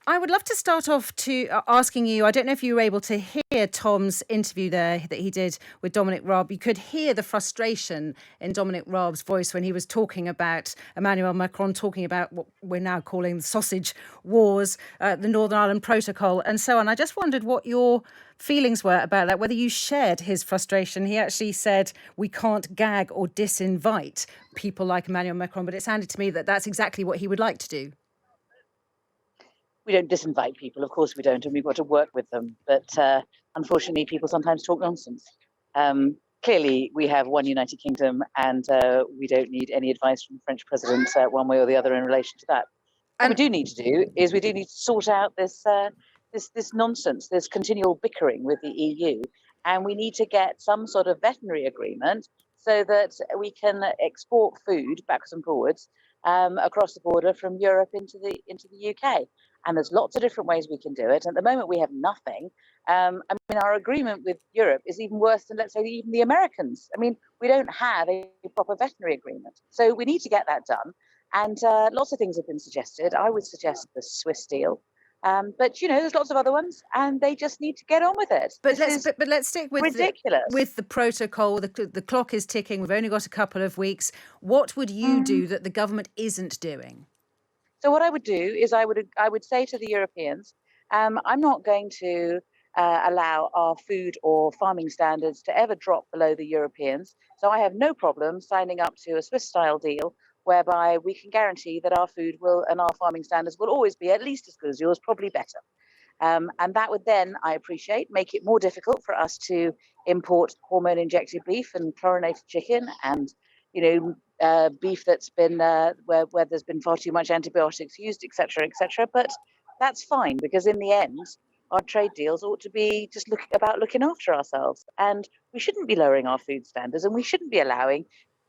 I would love to start off to asking you, I don't know if you were able to hear Tom's interview there that he did with Dominic Raab. You could hear the frustration in Dominic Raab's voice when he was talking about Emmanuel Macron, talking about what we're now calling the sausage wars, the Northern Ireland Protocol and so on. I just wondered what your feelings were about that, whether you shared his frustration. He actually said we can't gag or disinvite people like Emmanuel Macron, but it sounded to me that that's exactly what he would like to do. We don't disinvite people, of course we don't, and we've got to work with them. But unfortunately, people sometimes talk nonsense. Clearly, we have one United Kingdom, and we don't need any advice from the French president one way or the other in relation to that. What we do need to do is we do need to sort out this nonsense, this continual bickering with the EU, and we need to get some sort of veterinary agreement so that we can export food backwards and forwards across the border from Europe into the UK. And there's lots of different ways we can do it. At the moment, we have nothing. I mean, our agreement with Europe is even worse than, let's say, even the Americans. I mean, we don't have a proper veterinary agreement. So we need to get that done. And lots of things have been suggested. I would suggest the Swiss deal. But, you know, there's lots of other ones, and they just need to get on with it. But let's stick with ridiculous. With the protocol. The clock is ticking. We've only got a couple of weeks. What would you do that the government isn't doing? So what I would do is I would say to the Europeans, I'm not going to allow our food or farming standards to ever drop below the Europeans. So I have no problem signing up to a Swiss-style deal whereby we can guarantee that our food will and our farming standards will always be at least as good as yours, probably better. And that would then, I appreciate, make it more difficult for us to import hormone-injected beef and chlorinated chicken and, you know, beef that's been where there's been far too much antibiotics used, etc., etc. But that's fine, because in the end, our trade deals ought to be just about looking after ourselves, and we shouldn't be lowering our food standards, and we shouldn't be allowing,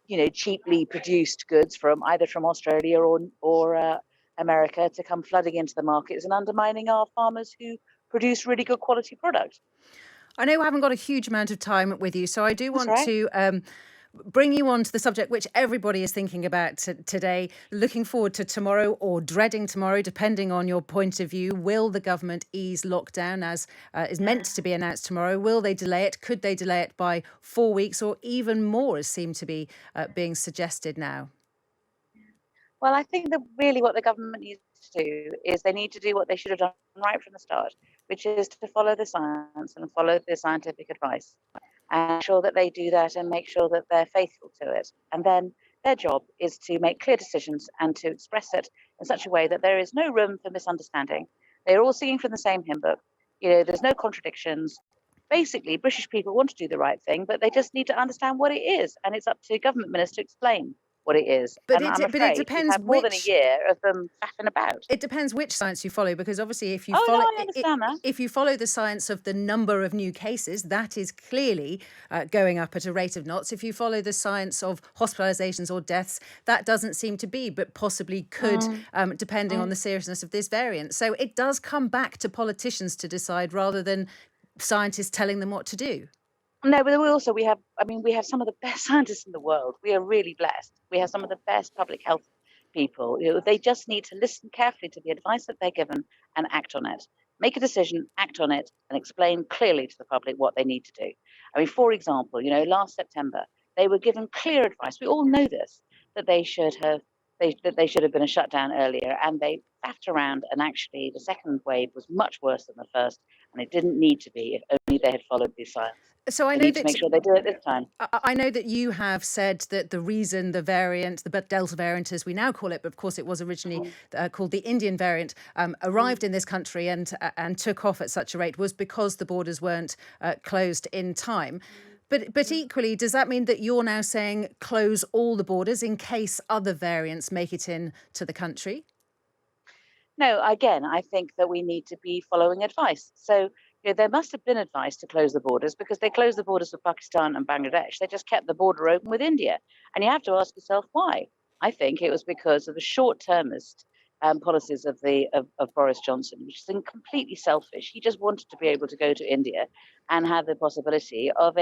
you know, cheaply produced goods from either from Australia or America to come flooding into the markets and undermining our farmers who produce really good quality product. I know we haven't got a huge amount of time with you, so I do want right. to bring you on to the subject which everybody is thinking about today, looking forward to tomorrow or dreading tomorrow, depending on your point of view. Will the government ease lockdown as is meant to be announced tomorrow? Will they delay it? Could they delay it by 4 weeks or even more, as seem to be being suggested now? Well, I think that really what the government needs to do is they need to do what they should have done right from the start, which is to follow the science and follow the scientific advice, and ensure that they do that and make sure that they're faithful to it. And then their job is to make clear decisions and to express it in such a way that there is no room for misunderstanding. They're all singing from the same hymn book. You know, there's no contradictions. Basically, British people want to do the right thing, but they just need to understand what it is. And it's up to government ministers to explain what it is. But I'm it afraid depends we've had more than a year of them faffing about. It depends which science you follow, because obviously if you I understand that. If you follow the science of the number of new cases, that is clearly going up at a rate of knots. If you follow the science of hospitalizations or deaths, that doesn't seem to be, but possibly could, depending on the seriousness of this variant. So it does come back to politicians to decide rather than scientists telling them what to do. No, but we have some of the best scientists in the world. We are really blessed. We have some of the best public health people. You know, they just need to listen carefully to the advice that they're given and act on it. Make a decision, act on it, and explain clearly to the public what they need to do. I mean, for example, you know, last September they were given clear advice. We all know this, that they should have been a shutdown earlier, and they faffed around, and actually the second wave was much worse than the first, and it didn't need to be if only they had followed the science. So I know need to make sure they do it this time. I know that you have said that the reason the variant, the Delta variant as we now call it, but of course it was originally called the Indian variant, arrived in this country and took off at such a rate was because the borders weren't closed in time. But equally, does that mean that you're now saying close all the borders in case other variants make it into the country? No, again, I think that we need to be following advice. So there must have been advice to close the borders, because they closed the borders with Pakistan and Bangladesh. They just kept the border open with India. And you have to ask yourself why. I think it was because of the short-termist policies of Boris Johnson, which is completely selfish. He just wanted to be able to go to India and have the possibility of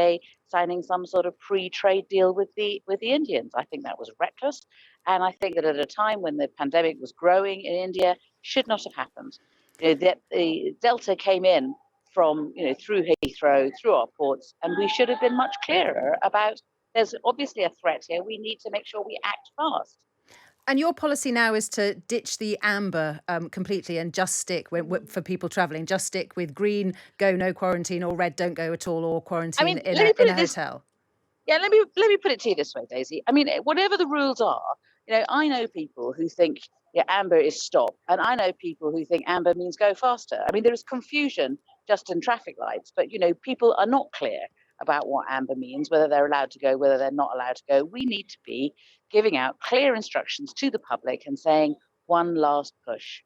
signing some sort of pre-trade deal with the Indians. I think that was reckless, and I think that at a time when the pandemic was growing in India, should not have happened. That the Delta came in from, through Heathrow, through our ports, and we should have been much clearer about there's obviously a threat here. We need to make sure we act fast. And your policy now is to ditch the amber completely and just stick for people travelling. Just stick with green, go no quarantine, or red, don't go at all, or quarantine in a hotel. Yeah, let me put it to you this way, Daisy. I mean, whatever the rules are, I know people who think amber is stop, and I know people who think amber means go faster. I mean, there is confusion just in traffic lights, but people are not clear about what amber means, whether they're allowed to go, whether they're not allowed to go. We need to be giving out clear instructions to the public and saying one last push.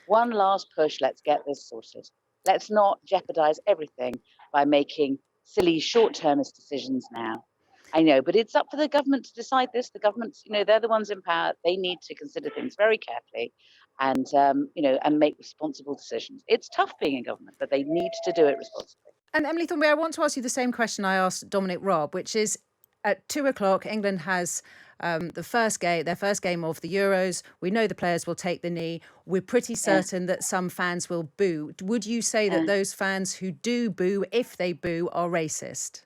One last push, let's get this sorted. Let's not jeopardize everything by making silly short-termist decisions now. I know, but it's up to the government to decide this. The governments, they're the ones in power. They need to consider things very carefully and, and make responsible decisions. It's tough being in government, but they need to do it responsibly. And Emily Thornberry, I want to ask you the same question I asked Dominic Raab, which is at 2:00, England has their first game of the Euros. We know the players will take the knee. We're pretty certain that some fans will boo. Would you say that those fans who do boo, if they boo, are racist?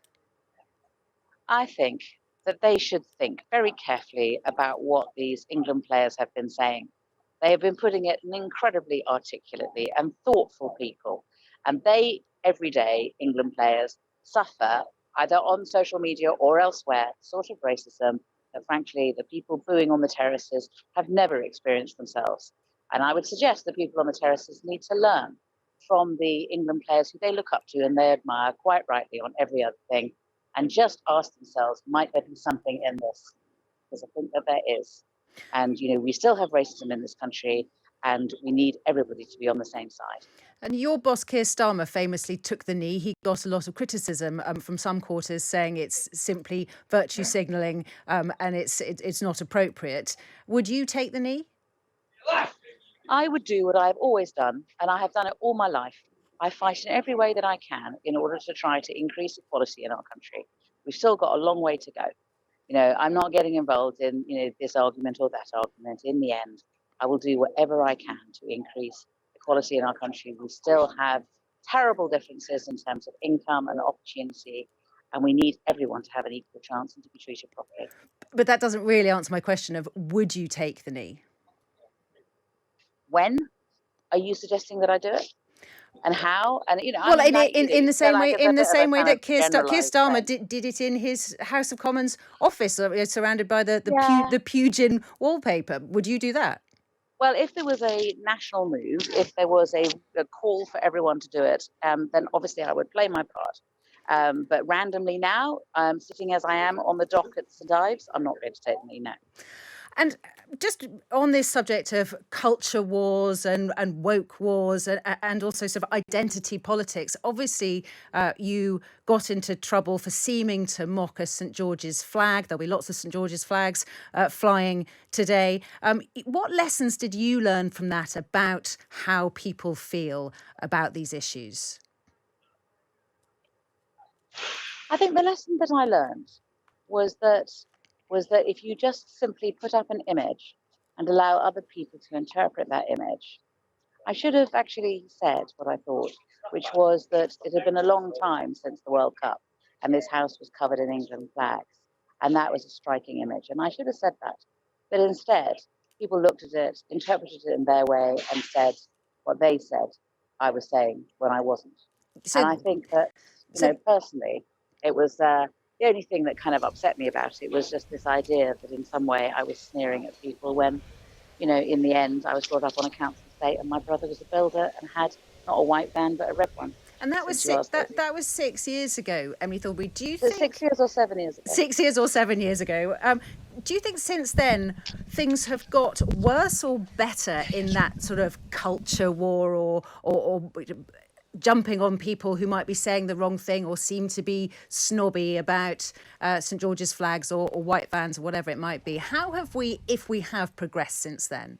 I think that they should think very carefully about what these England players have been saying. They have been putting it incredibly articulately and thoughtful people. And they, every day, England players, suffer either on social media or elsewhere, sort of racism that, frankly, the people booing on the terraces have never experienced themselves. And I would suggest that people on the terraces need to learn from the England players who they look up to and they admire quite rightly on every other thing, and just ask themselves, might there be something in this? Because I think that there is. And, we still have racism in this country, and we need everybody to be on the same side. And your boss, Keir Starmer, famously took the knee. He got a lot of criticism from some quarters saying it's simply virtue signalling and it's not appropriate. Would you take the knee? I would do what I've always done, and I have done it all my life. I fight in every way that I can in order to try to increase equality in our country. We've still got a long way to go. I'm not getting involved in, this argument or that argument. In the end, I will do whatever I can to increase equality in our country. We still have terrible differences in terms of income and opportunity, and we need everyone to have an equal chance and to be treated properly. But that doesn't really answer my question of, would you take the knee? When are you suggesting that I do it? And how? And well, in the same way that Keir Starmer did it in his House of Commons office, surrounded by the Pugin wallpaper. Would you do that? Well, if there was a national move, if there was a call for everyone to do it, then obviously I would play my part. But randomly now, sitting as I am on the dock at St Ives, I'm not going to take the knee now. And just on this subject of culture wars and woke wars and also sort of identity politics, obviously you got into trouble for seeming to mock a St George's flag. There'll be lots of St George's flags flying today. What lessons did you learn from that about how people feel about these issues? I think the lesson that I learned was that if you just simply put up an image and allow other people to interpret that image. I should have actually said what I thought, which was that it had been a long time since the World Cup and this house was covered in England flags. And that was a striking image. And I should have said that. But instead, people looked at it, interpreted it in their way and said what they said I was saying when I wasn't. And I think that, personally, it was the only thing that kind of upset me about it was just this idea that in some way I was sneering at people when, in the end, I was brought up on a council estate and my brother was a builder and had not a white van but a red one. And that was that was 6 years ago, Emily Thornberry. Do you think 6 years or 7 years ago? 6 years or 7 years ago. Do you think since then things have got worse or better in that sort of culture war or jumping on people who might be saying the wrong thing or seem to be snobby about St George's flags or white vans or whatever it might be? How have we, if we have, progressed since then?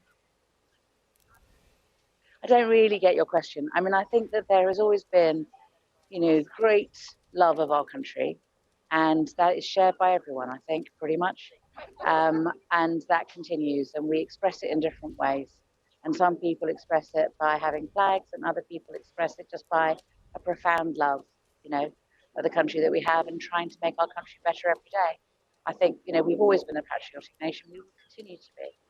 I don't really get your question. I mean, I think that there has always been, great love of our country, and that is shared by everyone, I think, pretty much. And that continues, and we express it in different ways. And some people express it by having flags, and other people express it just by a profound love, you know, of the country that we have and trying to make our country better every day. I think, we've always been a patriotic nation. We will continue to be.